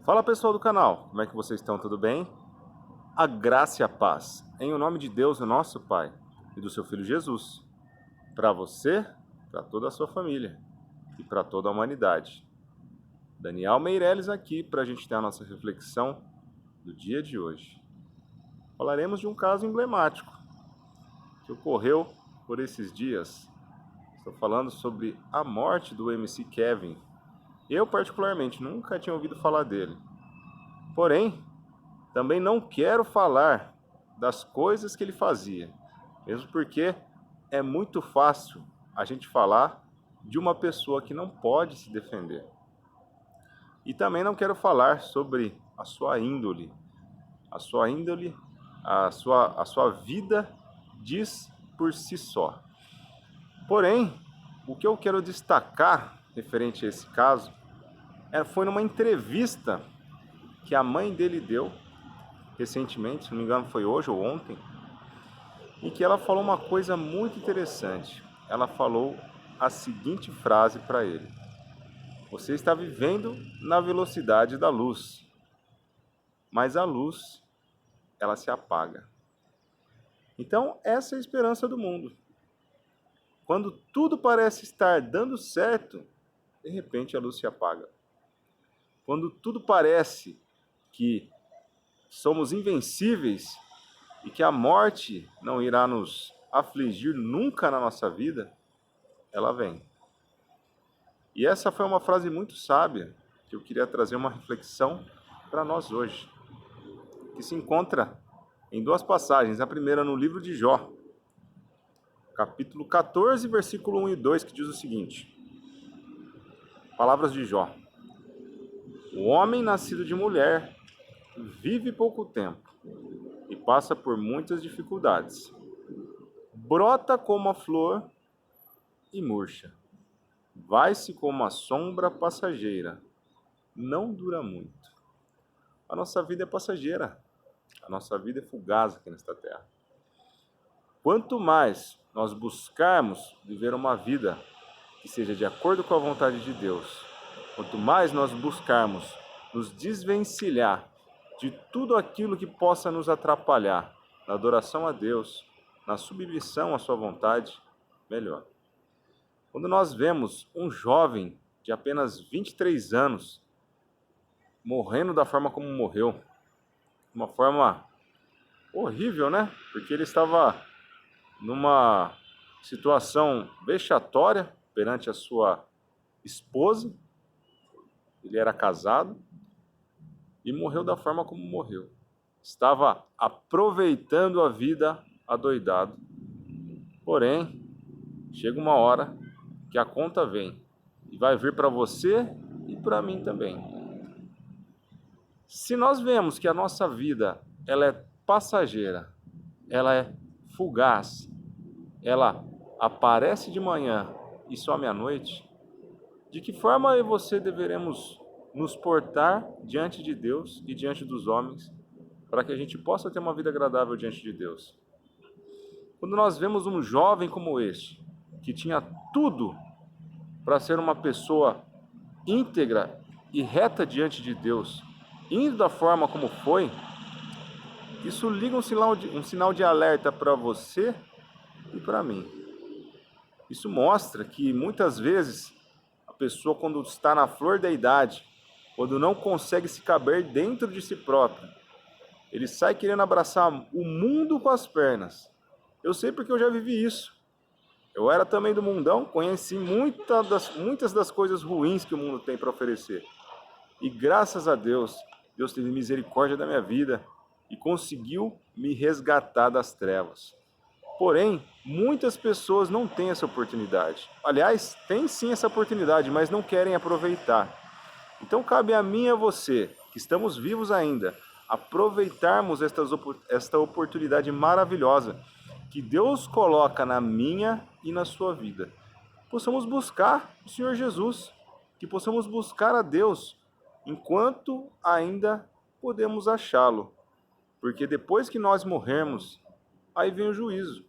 Fala pessoal do canal, como é que vocês estão? Tudo bem? A graça e a paz, em o nome de Deus, o nosso Pai, e do seu Filho Jesus, para você, para toda a sua família e para toda a humanidade. Daniel Meirelles aqui para a gente ter a nossa reflexão do dia de hoje. Falaremos de um caso emblemático que ocorreu por esses dias. Estou falando sobre a morte do MC Kevin. Eu, particularmente, nunca tinha ouvido falar dele. Porém, também não quero falar das coisas que ele fazia, mesmo porque é muito fácil a gente falar de uma pessoa que não pode se defender. E também não quero falar sobre a sua índole. A sua vida diz por si só. Porém, o que eu quero destacar referente a esse caso foi numa entrevista que a mãe dele deu recentemente, se não me engano foi hoje ou ontem, em que ela falou uma coisa muito interessante. Ela falou a seguinte frase para ele: você está vivendo na velocidade da luz, mas a luz, ela se apaga. Então, essa é a esperança do mundo. Quando tudo parece estar dando certo, de repente a luz se apaga. Quando tudo parece que somos invencíveis e que a morte não irá nos afligir nunca na nossa vida, ela vem. E essa foi uma frase muito sábia que eu queria trazer uma reflexão para nós hoje, que se encontra em duas passagens. A primeira no livro de Jó, capítulo 14, versículo 1 e 2, que diz o seguinte: palavras de Jó: o homem nascido de mulher vive pouco tempo e passa por muitas dificuldades. Brota como a flor e murcha. Vai-se como a sombra passageira. Não dura muito. A nossa vida é passageira. A nossa vida é fugaz aqui nesta terra. Quanto mais nós buscarmos viver uma vida que seja de acordo com a vontade de Deus, quanto mais nós buscarmos nos desvencilhar de tudo aquilo que possa nos atrapalhar na adoração a Deus, na submissão à sua vontade, melhor. Quando nós vemos um jovem de apenas 23 anos morrendo da forma como morreu, uma forma horrível, né? Porque ele estava numa situação vexatória perante a sua esposa, ele era casado, e morreu da forma como morreu. Estava aproveitando a vida adoidado. Porém, chega uma hora que a conta vem e vai vir para você e para mim também. Se nós vemos que a nossa vida ela é passageira, ela é fugaz, ela aparece de manhã e some à noite, de que forma eu e você deveremos nos portar diante de Deus e diante dos homens para que a gente possa ter uma vida agradável diante de Deus? Quando nós vemos um jovem como este, que tinha tudo para ser uma pessoa íntegra e reta diante de Deus, indo da forma como foi, isso liga um sinal de alerta para você e para mim. Isso mostra que muitas vezes a pessoa, quando está na flor da idade, quando não consegue se caber dentro de si próprio, ele sai querendo abraçar o mundo com as pernas. Eu sei porque eu já vivi isso. Eu era também do mundão, conheci muitas das coisas ruins que o mundo tem para oferecer. E graças a Deus, Deus teve misericórdia da minha vida e conseguiu me resgatar das trevas. Porém, muitas pessoas não têm essa oportunidade. Aliás, têm sim essa oportunidade, mas não querem aproveitar. Então cabe a mim e a você, que estamos vivos ainda, aproveitarmos esta oportunidade maravilhosa que Deus coloca na minha e na sua vida. Possamos buscar o Senhor Jesus, que possamos buscar a Deus enquanto ainda podemos achá-lo. Porque depois que nós morrermos, aí vem o juízo.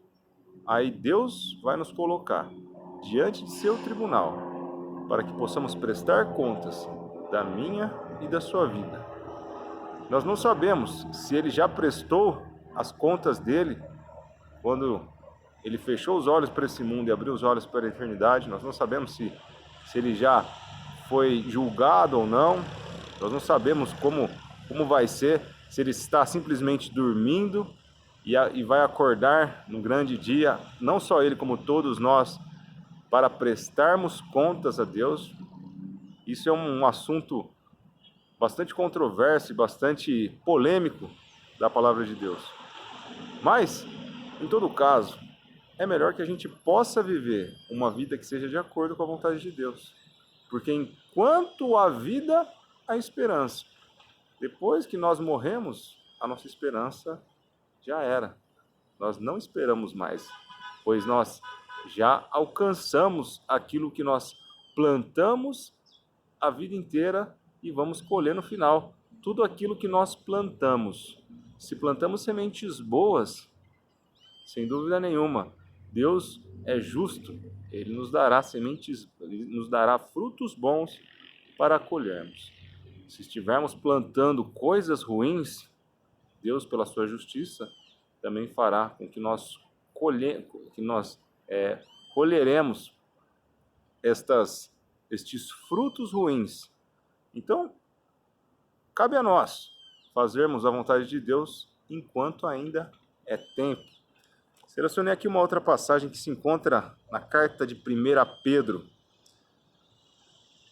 Aí Deus vai nos colocar diante de seu tribunal, para que possamos prestar contas da minha e da sua vida. Nós não sabemos se ele já prestou as contas dele quando ele fechou os olhos para esse mundo e abriu os olhos para a eternidade. Nós não sabemos se ele já foi julgado ou não. Nós não sabemos como vai ser, se ele está simplesmente dormindo e vai acordar no grande dia, não só ele como todos nós, para prestarmos contas a Deus. Isso é um assunto bastante controverso e bastante polêmico da palavra de Deus. Mas, em todo caso, é melhor que a gente possa viver uma vida que seja de acordo com a vontade de Deus. Porque enquanto há vida, há esperança. Depois que nós morremos, a nossa esperança já era. Nós não esperamos mais, pois nós já alcançamos aquilo que nós plantamos a vida inteira e vamos colher no final tudo aquilo que nós plantamos. Se plantamos sementes boas, sem dúvida nenhuma, Deus é justo, Ele nos dará sementes, Ele nos dará frutos bons para colhermos. Se estivermos plantando coisas ruins, Deus, pela sua justiça, também fará com que nós colheremos estes frutos ruins. Então, cabe a nós fazermos a vontade de Deus enquanto ainda é tempo. Selecionei aqui uma outra passagem que se encontra na carta de 1 Pedro,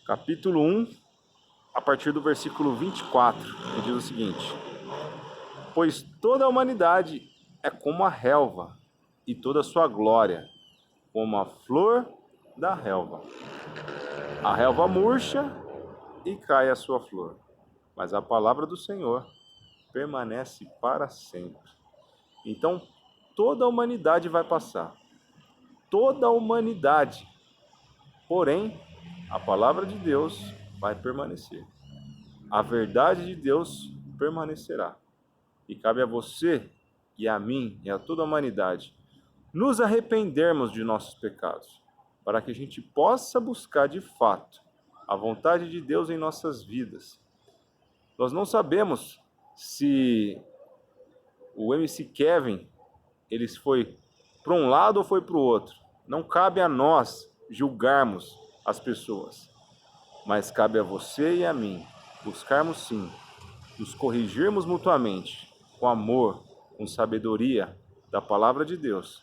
capítulo 1, a partir do versículo 24, que diz o seguinte: pois toda a humanidade é como a relva, e toda a sua glória como a flor da relva. A relva murcha e cai a sua flor, mas a palavra do Senhor permanece para sempre. Então, toda a humanidade vai passar. Toda a humanidade. Porém, a palavra de Deus vai permanecer. A verdade de Deus permanecerá. E cabe a você e a mim e a toda a humanidade nos arrependermos de nossos pecados, para que a gente possa buscar de fato a vontade de Deus em nossas vidas. Nós não sabemos se o MC Kevin ele foi para um lado ou foi para o outro. Não cabe a nós julgarmos as pessoas, mas cabe a você e a mim buscarmos sim, nos corrigirmos mutuamente, com amor, com sabedoria da palavra de Deus,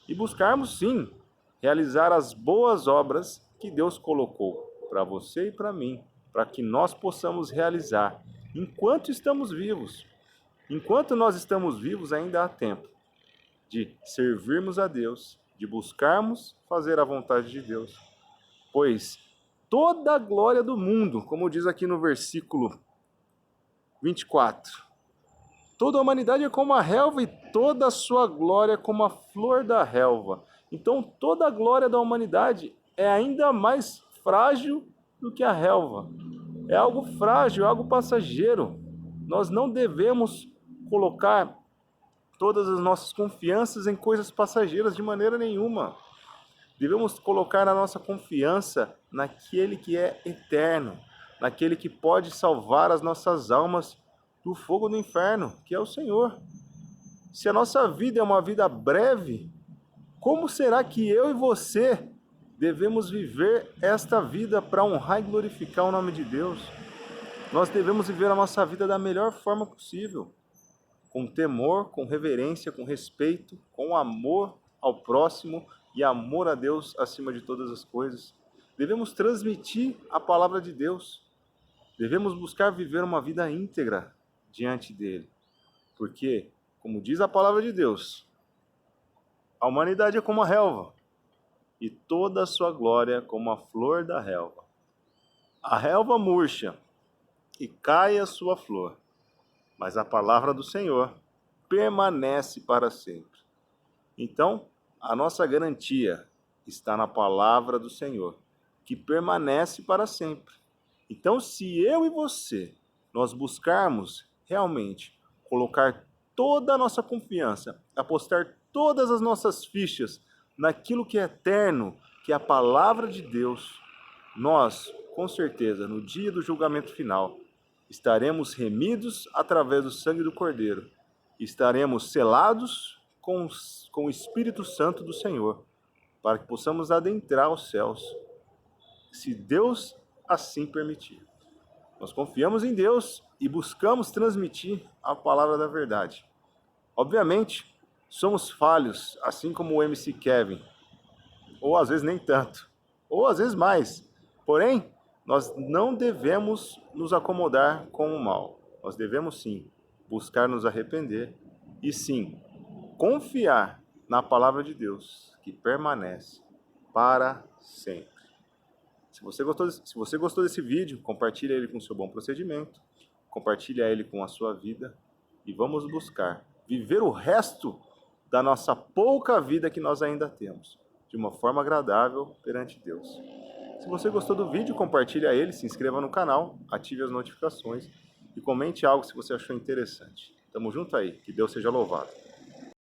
e buscarmos sim realizar as boas obras que Deus colocou para você e para mim, para que nós possamos realizar enquanto estamos vivos. Enquanto nós estamos vivos, ainda há tempo de servirmos a Deus, de buscarmos fazer a vontade de Deus, pois toda a glória do mundo, como diz aqui no versículo 24, toda a humanidade é como a relva e toda a sua glória como a flor da relva. Então toda a glória da humanidade é ainda mais frágil do que a relva. É algo frágil, é algo passageiro. Nós não devemos colocar todas as nossas confianças em coisas passageiras de maneira nenhuma. Devemos colocar a nossa confiança naquele que é eterno, naquele que pode salvar as nossas almas do fogo do inferno, que é o Senhor. Se a nossa vida é uma vida breve, como será que eu e você devemos viver esta vida para honrar e glorificar o nome de Deus? Nós devemos viver a nossa vida da melhor forma possível, com temor, com reverência, com respeito, com amor ao próximo e amor a Deus acima de todas as coisas. Devemos transmitir a palavra de Deus. Devemos buscar viver uma vida íntegra diante dele. Porque, como diz a palavra de Deus, a humanidade é como a relva, e toda a sua glória como a flor da relva. A relva murcha e cai a sua flor, mas a palavra do Senhor permanece para sempre. Então, a nossa garantia está na palavra do Senhor, que permanece para sempre. Então, se eu e você, nós buscarmos realmente colocar toda a nossa confiança, apostar todas as nossas fichas naquilo que é eterno, que é a palavra de Deus, nós, com certeza, no dia do julgamento final, estaremos remidos através do sangue do Cordeiro, estaremos selados com o Espírito Santo do Senhor, para que possamos adentrar os céus, se Deus assim permitir. Nós confiamos em Deus e buscamos transmitir a palavra da verdade. Obviamente, somos falhos, assim como o MC Kevin, ou às vezes nem tanto, ou às vezes mais. Porém, nós não devemos nos acomodar com o mal. Nós devemos sim buscar nos arrepender e sim confiar na palavra de Deus, que permanece para sempre. Se você gostou desse vídeo, compartilhe ele com o seu bom procedimento, compartilhe ele com a sua vida e vamos buscar viver o resto da nossa pouca vida que nós ainda temos, de uma forma agradável perante Deus. Se você gostou do vídeo, compartilhe ele, se inscreva no canal, ative as notificações e comente algo se você achou interessante. Tamo junto aí, que Deus seja louvado.